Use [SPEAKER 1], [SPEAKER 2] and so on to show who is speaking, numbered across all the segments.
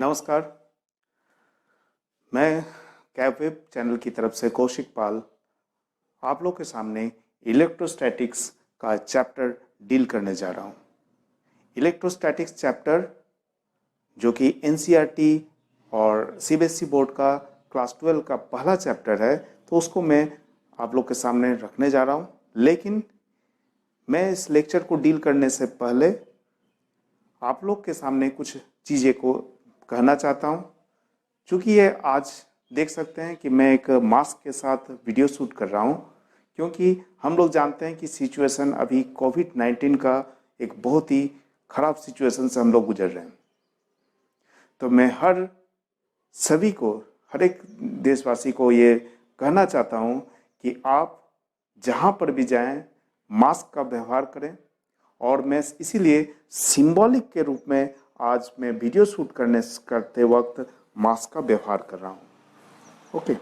[SPEAKER 1] नमस्कार। मैं cab web channel की तरफ से कौशिक पाल आप लोग के सामने इलेक्ट्रोस्टैटिक्स का चैप्टर डील करने जा रहा हूँ। इलेक्ट्रोस्टैटिक्स चैप्टर जो कि एनसीईआरटी और सीबीएसई बोर्ड का क्लास 12 का पहला चैप्टर है, तो उसको मैं आप लोग के सामने रखने जा रहा हूँ। लेकिन मैं इस लेक्चर को डील करने से पहले आप लोग के सामने कुछ चीज़ें को कहना चाहता हूँ। चूँकि ये आज देख सकते हैं कि मैं एक मास्क के साथ वीडियो शूट कर रहा हूँ, क्योंकि हम लोग जानते हैं कि सिचुएशन अभी कोविड-19 का एक बहुत ही ख़राब सिचुएशन से हम लोग गुजर रहे हैं। तो मैं सभी को, हर एक देशवासी को ये कहना चाहता हूँ कि आप जहाँ पर भी जाएं मास्क का व्यवहार करें। और मैं इसीलिए सिंबॉलिक के रूप में आज मैं वीडियो शूट करते वक्त मास्क का व्यवहार कर रहा हूँ। ओके,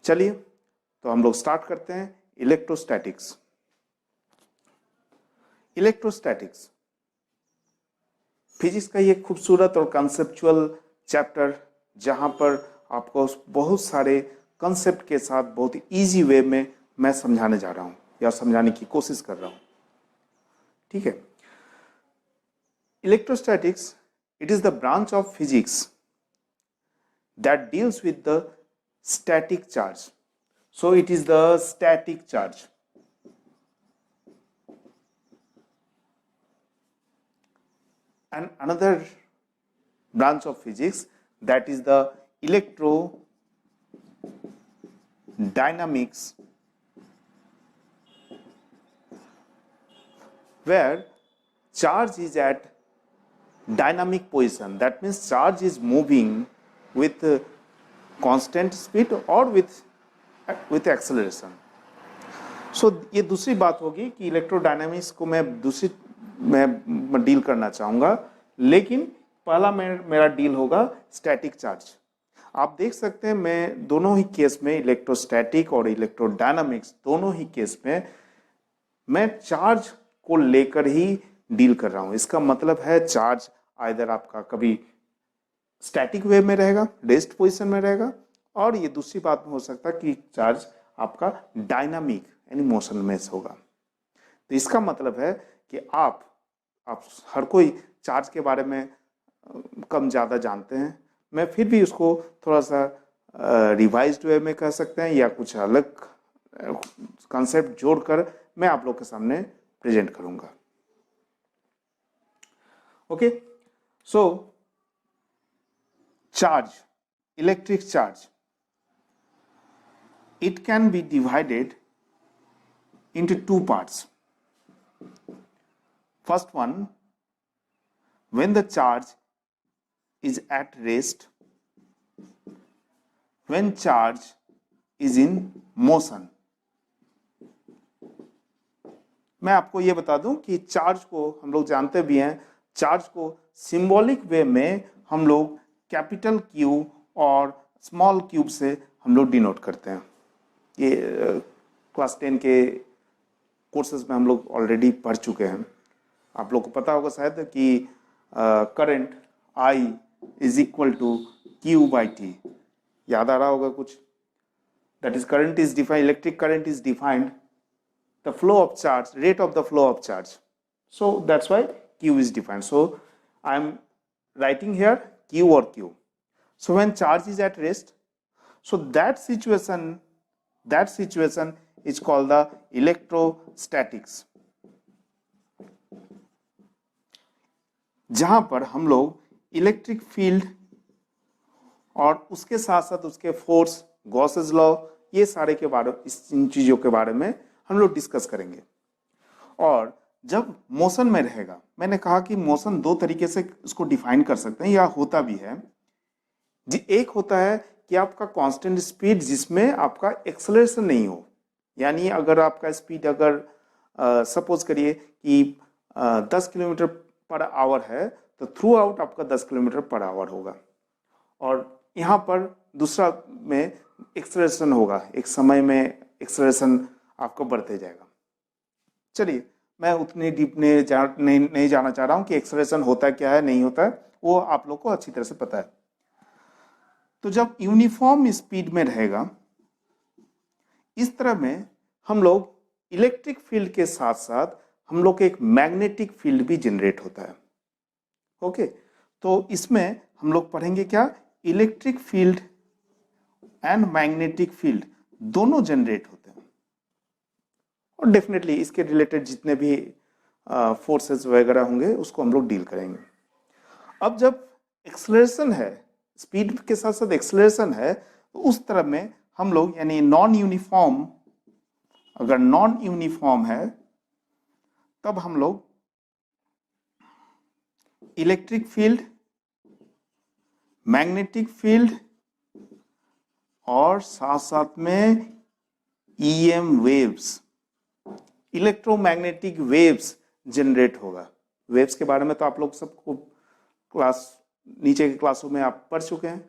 [SPEAKER 1] चलिए तो हम लोग स्टार्ट करते हैं। इलेक्ट्रोस्टैटिक्स फिजिक्स का ये खूबसूरत और कंसेप्चुअल चैप्टर, जहाँ पर आपको बहुत सारे कंसेप्ट के साथ बहुत इजी वे में मैं समझाने जा रहा हूँ या समझाने की कोशिश कर रहा हूँ। ठीक है। Electrostatics, it is the branch of physics that deals with the static charge. So it is the static charge. And another branch of physics, that is the electrodynamics, where charge is at dynamic position. That means charge is moving with constant speed or with acceleration. So ये दूसरी बात होगी कि electrodynamics को मैं deal करना चाहूँगा, लेकिन पहला मेरा डील होगा स्टैटिक चार्ज। आप देख सकते हैं मैं दोनों ही केस में, इलेक्ट्रोस्टैटिक और इलेक्ट्रोडायनामिक्स दोनों ही केस में मैं चार्ज को लेकर ही डील कर रहा हूँ। इसका मतलब है चार्ज आइदर आपका कभी स्टैटिक वे में रहेगा, रेस्ट पोजीशन में रहेगा, और ये दूसरी बात में हो सकता है कि चार्ज आपका डायनामिक यानी मोशन में होगा। तो इसका मतलब है कि आप हर कोई चार्ज के बारे में कम ज़्यादा जानते हैं। मैं फिर भी उसको थोड़ा सा रिवाइज्ड वे में कह सकते हैं या कुछ अलग कंसेप्ट जोड़कर मैं आप लोग के सामने प्रेजेंट करूँगा। Okay, so charge, electric charge, it can be divided into two parts. First one, when the charge is at rest, when charge is in motion. मैं आपको ये बता दूं कि चार्ज को हम लोग जानते भी हैं, चार्ज को सिंबॉलिक वे में हम लोग कैपिटल क्यू और स्मॉल क्यूब से हम लोग डिनोट करते हैं। ये क्लास 10 के कोर्सेज में हम लोग ऑलरेडी पढ़ चुके हैं। आप लोग को पता होगा शायद कि current I is equal to Q by T. याद आ रहा होगा कुछ? That is current is defined, electric current is defined the flow of charge, rate of the flow of charge. So that's why Q is defined. So I am writing here Q or Q. So when charge is at rest, so that situation is called the electrostatics. जहां पर हम लोग electric field और उसके साथ साथ उसके force, Gauss's law, ये सारे के बारे, इन चीजों के बारे में हम लोग डिस्कस करेंगे। और जब मोशन में रहेगा, मैंने कहा कि मोशन दो तरीके से उसको डिफाइन कर सकते हैं या होता भी है जी। एक होता है कि आपका कांस्टेंट स्पीड जिसमें आपका एक्सेलरेशन नहीं हो, यानी अगर आपका स्पीड अगर सपोज करिए कि 10 किलोमीटर पर आवर है, तो थ्रू आउट आपका 10 किलोमीटर पर आवर होगा। और यहाँ पर दूसरा में एक्सेलरेशन होगा, एक समय में एक्सेलरेशन आपको बढ़ते जाएगा। चलिए, मैं उतनी डीप नहीं जाना चाह रहा हूँ कि एक्सेलरेशन होता क्या है, नहीं होता है, वो आप लोग को अच्छी तरह से पता है। तो जब यूनिफॉर्म स्पीड में रहेगा, इस तरह में हम लोग इलेक्ट्रिक फील्ड के साथ साथ हम लोग के एक मैग्नेटिक फील्ड भी जनरेट होता है। ओके, तो इसमें हम लोग पढ़ेंगे क्या, electric field and magnetic field दोनों जनरेट होते हैं, और डेफिनेटली इसके रिलेटेड जितने भी फोर्सेस वगैरह होंगे उसको हम लोग डील करेंगे। अब जब एक्सेलरेशन है, स्पीड के साथ साथ एक्सेलरेशन है, तो उस तरह में हम लोग यानी नॉन यूनिफॉर्म, अगर नॉन यूनिफॉर्म है तब हम लोग इलेक्ट्रिक फील्ड, मैग्नेटिक फील्ड और साथ साथ में EM waves, electromagnetic waves generate होगा। वेव्स के बारे में तो आप लोग सबको क्लास नीचे के क्लासों में आप पढ़ चुके हैं,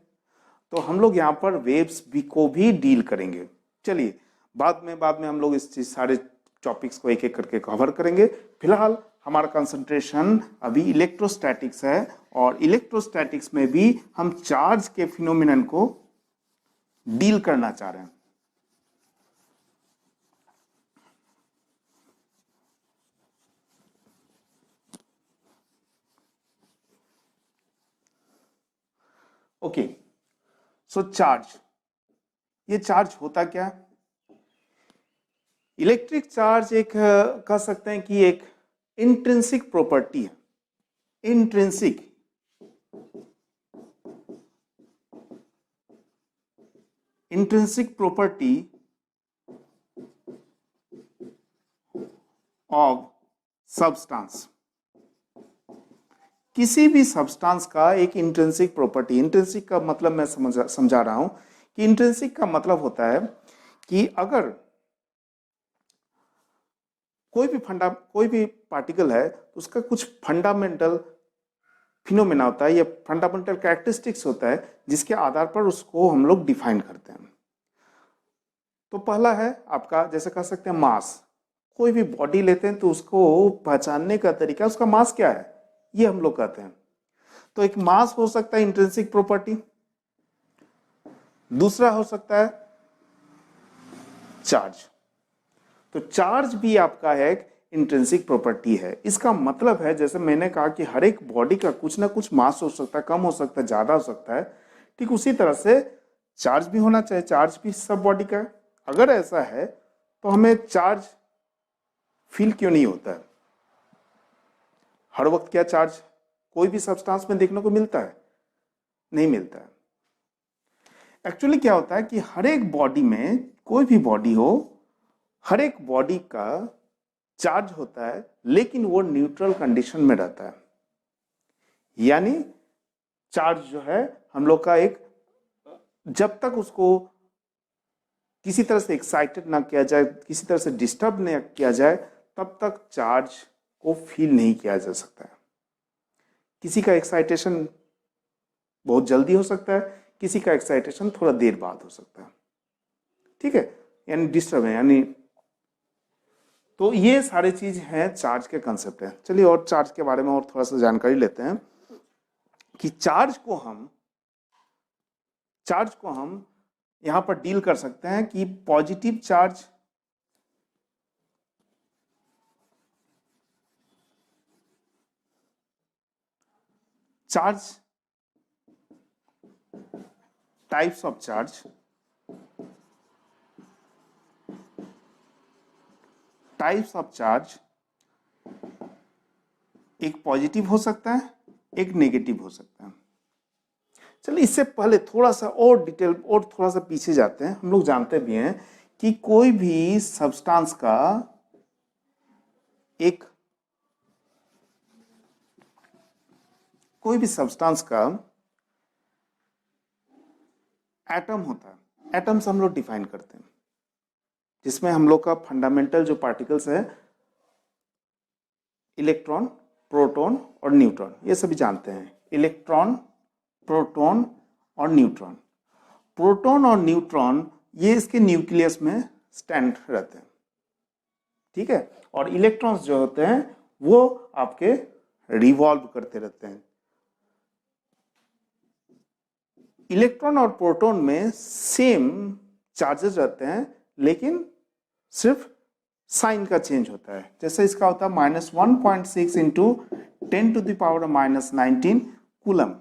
[SPEAKER 1] तो हम लोग यहाँ पर वेव्स भी को भी डील करेंगे। चलिए बाद में हम लोग इस चीज सारे टॉपिक्स को एक एक करके कवर करेंगे। फिलहाल हमारा कंसंट्रेशन अभी इलेक्ट्रोस्टैटिक्स है, और इलेक्ट्रोस्टैटिक्स में भी हम चार्ज के फिनोमिनन को डील करना चाह रहे हैं। ओके, सो चार्ज, ये चार्ज होता क्या है? इलेक्ट्रिक चार्ज एक कह सकते हैं कि एक इंट्रिंसिक प्रॉपर्टी है। Intrinsic, intrinsic property of substance, किसी भी सब्सटेंस का एक इंट्रिंसिक प्रॉपर्टी। इंट्रिंसिक का मतलब मैं समझा रहा हूं कि इंट्रिंसिक का मतलब होता है कि अगर कोई भी पार्टिकल है तो उसका कुछ फंडामेंटल फिनोमेना होता है या फंडामेंटल कैरेक्टरिस्टिक्स होता है जिसके आधार पर उसको हम लोग डिफाइन करते हैं। तो पहला है आपका, जैसे कह सकते हैं मास। कोई भी बॉडी लेते हैं तो उसको पहचानने का तरीका उसका मास क्या है, ये हम लोग कहते हैं। तो एक मास हो सकता है इंट्रिंसिक प्रॉपर्टी, दूसरा हो सकता है चार्ज। तो चार्ज भी आपका है एक इंट्रिंसिक प्रॉपर्टी है। इसका मतलब है, जैसे मैंने कहा कि हर एक बॉडी का कुछ ना कुछ मास हो सकता है, कम हो सकता है, ज्यादा हो सकता है, ठीक उसी तरह से चार्ज भी होना चाहिए। चार्ज भी सब बॉडी का है। अगर ऐसा है तो हमें चार्ज फील क्यों नहीं होता है? हर वक्त क्या चार्ज कोई भी सब्सटेंस में देखने को मिलता है? नहीं मिलता है। एक्चुअली क्या होता है कि हर एक बॉडी में, कोई भी बॉडी हो, हर एक बॉडी का चार्ज होता है, लेकिन वो न्यूट्रल कंडीशन में रहता है। यानी चार्ज जो है हम लोग का एक, जब तक उसको किसी तरह से एक्साइटेड ना किया जाए, किसी तरह से डिस्टर्ब नहीं किया जाए, तब तक चार्ज को फील नहीं किया जा सकता है। किसी का एक्साइटेशन बहुत जल्दी हो सकता है, किसी का एक्साइटेशन थोड़ा देर बाद हो सकता है, ठीक है, यानी डिस्टर्ब है यानी। तो ये सारी चीज है चार्ज के कंसेप्ट है। चलिए और चार्ज के बारे में और थोड़ा सा जानकारी लेते हैं कि चार्ज को हम यहां पर डील कर सकते हैं कि positive charge, types of charge, एक पॉजिटिव हो सकता है, एक नेगेटिव हो सकता है। चलिए इससे पहले थोड़ा सा और डिटेल और थोड़ा सा पीछे जाते हैं। हम लोग जानते भी हैं कि कोई भी सब्सटेंस का एटम होता है। एटम्स हम लोग डिफाइन करते हैं, जिसमें हम लोग का फंडामेंटल जो पार्टिकल्स है, इलेक्ट्रॉन, प्रोटॉन और न्यूट्रॉन, ये सभी जानते हैं। इलेक्ट्रॉन, प्रोटॉन और न्यूट्रॉन। प्रोटॉन और न्यूट्रॉन ये इसके न्यूक्लियस में स्टैंड रहते हैं, ठीक है, और इलेक्ट्रॉन्स जो होते हैं वो आपके रिवॉल्व करते रहते हैं। इलेक्ट्रॉन और प्रोटॉन में सेम चार्जेस रहते हैं, लेकिन सिर्फ साइन का चेंज होता है। जैसे इसका होता है -1.6 इंटू 10⁻⁻19 कूलम।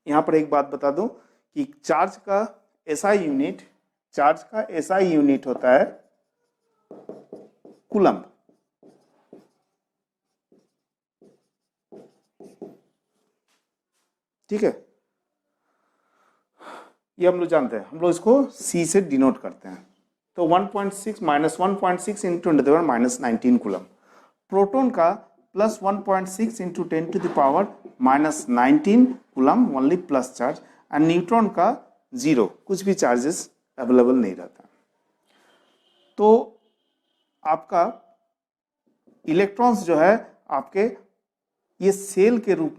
[SPEAKER 1] यहां पर एक बात बता दूं कि चार्ज का SI यूनिट होता है कूलम। ठीक है, ये हम लोग जानते हैं, हम लोग इसको C से डिनोट करते हैं। तो 1.6 -1.6 इंटू 10⁻⁻19 कूलम। प्रोटॉन का +1.6 into 10⁻⁻19 coulomb, only plus charge. And neutron का 0, कुछ भी चार्जेस अवेलेबल नहीं रहता। तो आपका इलेक्ट्रॉन्स जो है आपके ये सेल के रूप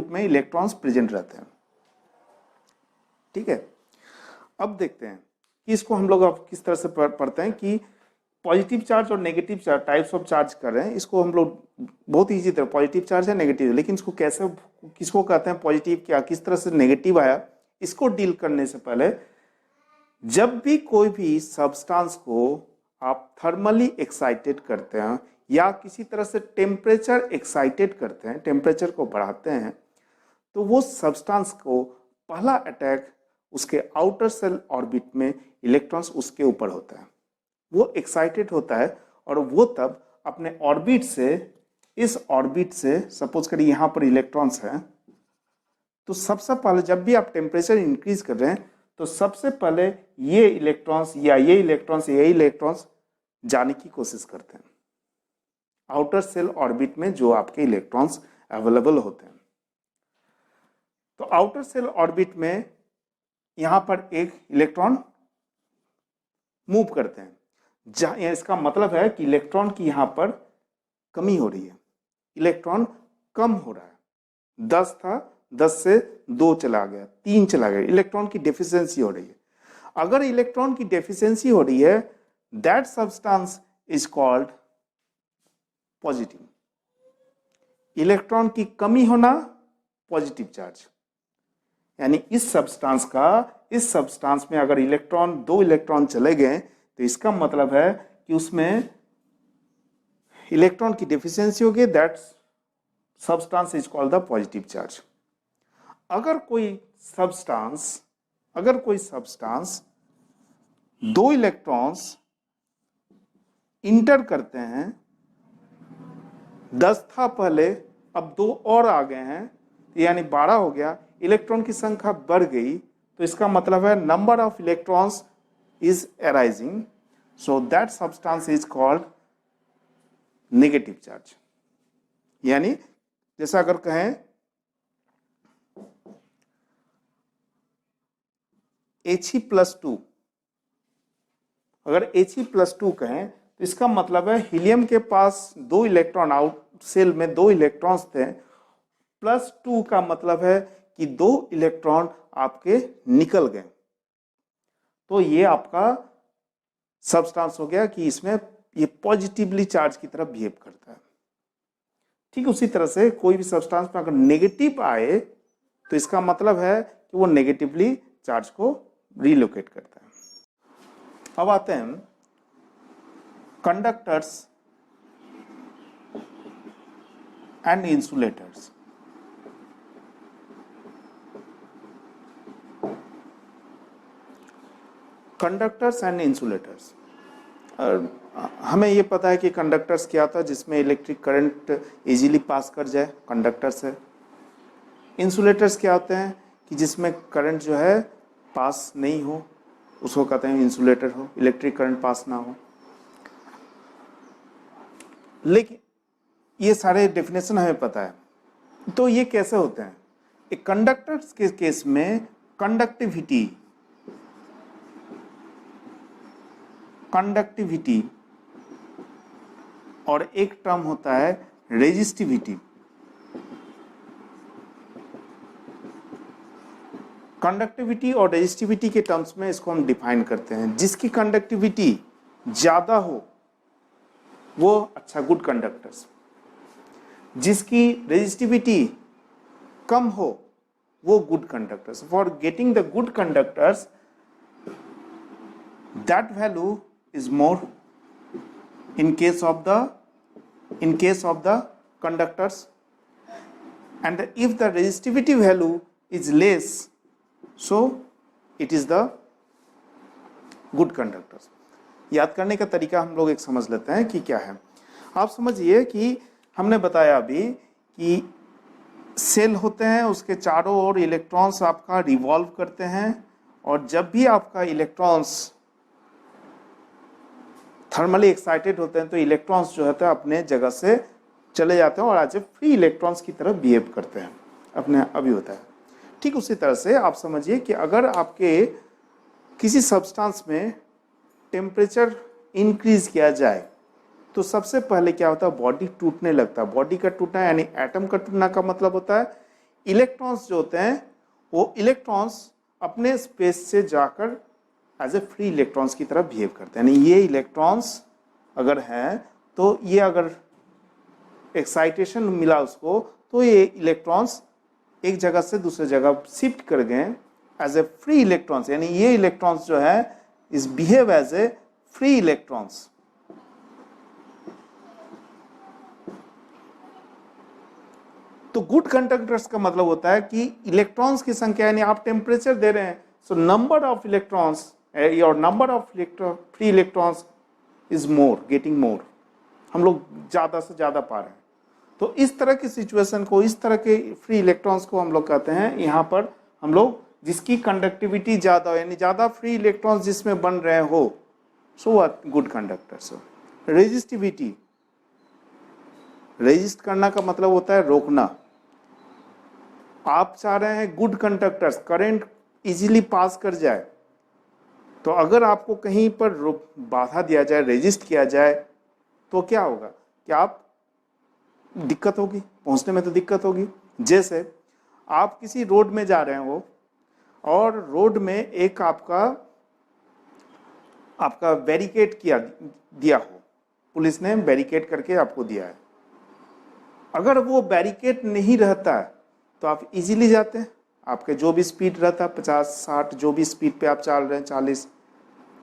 [SPEAKER 1] में इलेक्ट्रॉन्स प्रेजेंट रहते हैं। ठीक है, अब देखते हैं कि इसको हम लोग अब किस तरह से पढ़ते हैं कि पॉजिटिव चार्ज और negative charge types of charge कर रहे हैं। इसको हम लोग बहुत इजी तरह, पॉजिटिव चार्ज है नेगेटिव, लेकिन इसको कैसे, किसको कहते हैं पॉजिटिव, क्या किस तरह से नेगेटिव आया, इसको डील करने से पहले जब भी कोई भी सब्सटेंस को आप थर्मली एक्साइटेड करते हैं या किसी तरह से टेम्परेचर एक्साइटेड करते हैं, टेम्परेचर को बढ़ाते हैं, तो वो सब्सटेंस को पहला अटैक उसके आउटर सेल ऑर्बिट में इलेक्ट्रॉन्स उसके ऊपर होता है। वो एक्साइटेड होता है और वो तब अपने ऑर्बिट से, इस ऑर्बिट से सपोज करिए यहाँ पर इलेक्ट्रॉन्स हैं, तो सबसे पहले जब भी आप टेम्परेचर इंक्रीज कर रहे हैं तो सबसे पहले ये इलेक्ट्रॉन्स जाने की कोशिश करते हैं आउटर सेल ऑर्बिट में जो आपके इलेक्ट्रॉन्स अवेलेबल होते हैं। तो आउटर सेल ऑर्बिट में यहां पर एक इलेक्ट्रॉन मूव करते हैं, जहां इसका मतलब है कि इलेक्ट्रॉन की यहां पर कमी हो रही है, इलेक्ट्रॉन कम हो रहा है। 10 था, 10 से 2 चला गया, 3 चला गया, इलेक्ट्रॉन की डेफिशिएंसी हो रही है। अगर इलेक्ट्रॉन की डेफिशिएंसी हो रही है, that substance is called positive. Electron की कमी होना पॉजिटिव चार्ज, यानी इस सब्सटेंस में अगर 2 इलेक्ट्रॉन चले गए तो इसका मतलब है कि उसमें इलेक्ट्रॉन की डेफिशिएंसी हो गई, that substance is called the positive charge. अगर कोई सब्सटेंस 2 इलेक्ट्रॉन्स इंटर करते हैं, 10 था पहले, अब 2 और आ गए हैं, यानी 12 हो गया, इलेक्ट्रॉन की संख्या बढ़ गई, तो इसका मतलब है number of electrons is arising, so that substance is called negative charge. यानी जैसा अगर कहें He+2, अगर He+2 कहें तो इसका मतलब है हीलियम के पास 2 इलेक्ट्रॉन, आउट सेल में 2 इलेक्ट्रॉन्स थे, +2 का मतलब है कि 2 इलेक्ट्रॉन आपके निकल गए, तो ये आपका सब्सटेंस हो गया कि इसमें ये पॉजिटिवली चार्ज की तरफ बिहेव करता है। ठीक उसी तरह से कोई भी सब्सटेंस में अगर नेगेटिव आए तो इसका मतलब है कि वो नेगेटिवली चार्ज को रिलोकेट करता है। अब आते हैं conductors and insulators. Conductors and insulators, हमें ये पता है कि कंडक्टर्स क्या था, जिसमें इलेक्ट्रिक करंट इजीली पास कर जाए, कंडक्टर्स है। इंसुलेटर्स क्या होते हैं कि जिसमें करंट जो है पास नहीं हो, उसको कहते हैं इंसुलेटर हो, इलेक्ट्रिक करंट पास ना हो। लेकिन ये सारे डेफिनेशन हमें पता है, तो ये कैसे होते हैं? एक कंडक्टर्स के केस में कंडक्टिविटी और एक टर्म होता है रेजिस्टिविटी। कंडक्टिविटी और रेजिस्टिविटी के टर्म्स में इसको हम डिफाइन करते हैं। जिसकी कंडक्टिविटी ज्यादा हो वो अच्छा गुड कंडक्टर्स, जिसकी रेजिस्टिविटी कम हो वो good conductors. For getting the good conductors that value is more in case of the conductors, and if the resistivity value is less, so it is the good conductors. याद करने का तरीका हम लोग एक समझ लेते हैं कि क्या है. आप समझिए कि हमने बताया अभी कि सेल होते हैं, उसके चारों ओर इलेक्ट्रॉन्स आपका रिवॉल्व करते हैं, और जब भी आपका इलेक्ट्रॉन्स थर्मली एक्साइटेड होते हैं तो इलेक्ट्रॉन्स जो होते हैं अपने जगह से चले जाते हैं और एज ए फ्री इलेक्ट्रॉन्स की तरह बिहेव करते हैं, अपने अभी होता है. ठीक उसी तरह से आप समझिए कि अगर आपके किसी सब्सटेंस में टेम्परेचर इंक्रीज किया जाए तो सबसे पहले क्या होता है, बॉडी टूटने लगता है. बॉडी का टूटना यानी एटम का टूटना का मतलब होता है इलेक्ट्रॉन्स जो होते हैं वो इलेक्ट्रॉन्स अपने स्पेस से जाकर एज ए फ्री इलेक्ट्रॉन्स की तरह बिहेव करते हैं. यानी ये इलेक्ट्रॉन्स अगर हैं तो ये अगर एक्साइटेशन मिला उसको तो ये इलेक्ट्रॉन्स एक जगह से दूसरे जगह शिफ्ट कर गए एज ए फ्री इलेक्ट्रॉन्स. यानी ये इलेक्ट्रॉन्स जो है is behave as a free electrons. तो गुड कंडक्टर्स का मतलब होता है कि इलेक्ट्रॉन्स की संख्या, यानी आप टेम्परेचर दे रहे हैं, so number of electrons your number of free electrons is more, getting more. हम लोग ज़्यादा से ज़्यादा पा रहे हैं. तो इस तरह की सिचुएशन को, इस तरह के फ्री इलेक्ट्रॉन्स को हम लोग कहते हैं यहाँ पर हम लोग जिसकी कंडक्टिविटी ज़्यादा हो, यानी ज़्यादा फ्री इलेक्ट्रॉन्स जिसमें बन रहे हो, so good conductors. Resistivity, resist करना का मतलब होता है रोकना. आप चाह रहे हैं good conductors, current easily pass कर जाए, तो अगर आपको कहीं पर बाधा दिया जाए, रेजिस्ट किया जाए, तो क्या होगा कि आप दिक्कत होगी, पहुंचने में तो दिक्कत होगी. जैसे आप किसी रोड में जा रहे हो और रोड में एक आपका बैरिकेड दिया हो, पुलिस ने बैरिकेड करके आपको दिया है. अगर वो बैरिकेड नहीं रहता है तो आप इजीली जाते हैं, आपके जो भी स्पीड रहता है 50-60 जो भी स्पीड पे आप चल रहे हैं 40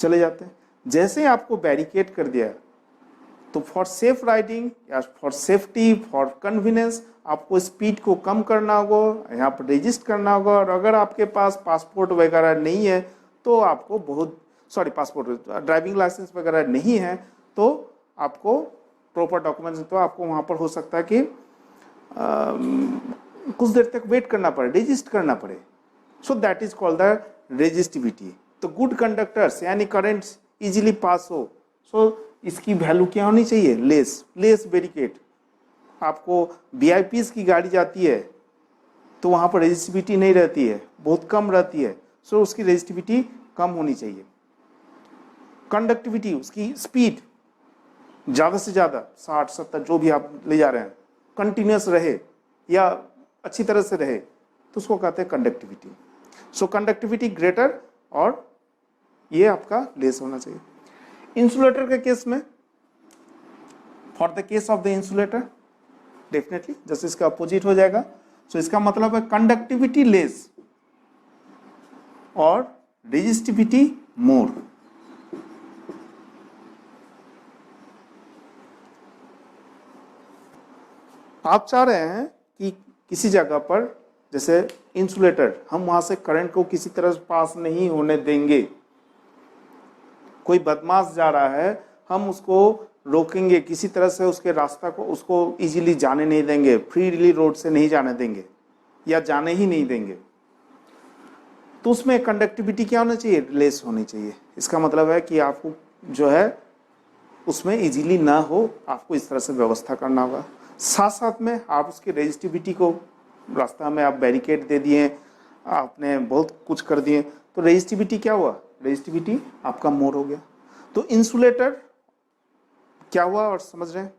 [SPEAKER 1] चले जाते हैं. जैसे ही आपको बैरिकेड कर दिया तो फॉर सेफ राइडिंग या फॉर सेफ्टी, फॉर कन्वीनियंस आपको स्पीड को कम करना होगा, यहाँ पर रजिस्ट करना होगा. और अगर आपके पास पासपोर्ट वगैरह नहीं है तो आपको पासपोर्ट ड्राइविंग लाइसेंस वगैरह नहीं है तो आपको प्रॉपर डॉक्यूमेंट्स, तो आपको वहाँ पर हो सकता है कि कुछ देर तक वेट करना पड़े, रजिस्ट करना पड़े. So that is called the resistivity. तो गुड कंडक्टर्स यानी करंट इजीली पास हो, सो इसकी वैल्यू क्या होनी चाहिए, लेस बैरिकेड. आपको वीआईपीज की गाड़ी जाती है तो वहाँ पर रेजिस्टिविटी नहीं रहती है, बहुत कम रहती है, सो उसकी रेजिस्टिविटी कम होनी चाहिए. कंडक्टिविटी, उसकी स्पीड ज़्यादा से ज़्यादा 60-70 जो भी आप ले जा रहे हैं कंटिन्यूस रहे या अच्छी तरह से रहे तो उसको कहते हैं कंडक्टिविटी. सो कंडक्टिविटी ग्रेटर और ये आपका लेस होना चाहिए. इंसुलेटर के केस में, for the case of the insulator definitely जैसे इसका अपोजिट हो जाएगा. सो इसका मतलब है कंडक्टिविटी लेस और रेजिस्टिविटी मोर. आप चाह रहे हैं कि किसी जगह पर जैसे इंसुलेटर, हम वहां से करंट को किसी तरह पास नहीं होने देंगे. कोई बदमाश जा रहा है, हम उसको रोकेंगे किसी तरह से, उसके रास्ता को उसको इजीली जाने नहीं देंगे, फ्रीली रोड से नहीं जाने देंगे या जाने ही नहीं देंगे. तो उसमें कंडक्टिविटी क्या होना चाहिए, लेस होनी चाहिए. इसका मतलब है कि आपको जो है उसमें इजीली ना हो, आपको इस तरह से व्यवस्था करना होगा. साथ साथ में आप उसकी रेजिस्टिविटी को, रास्ता में आप बैरिकेड दे दिए, आपने बहुत कुछ कर दिए, तो रेजिस्टिविटी क्या हुआ, रेजिस्टिविटी आपका मोर हो गया. तो इंसुलेटर क्या हुआ और समझ रहे हैं.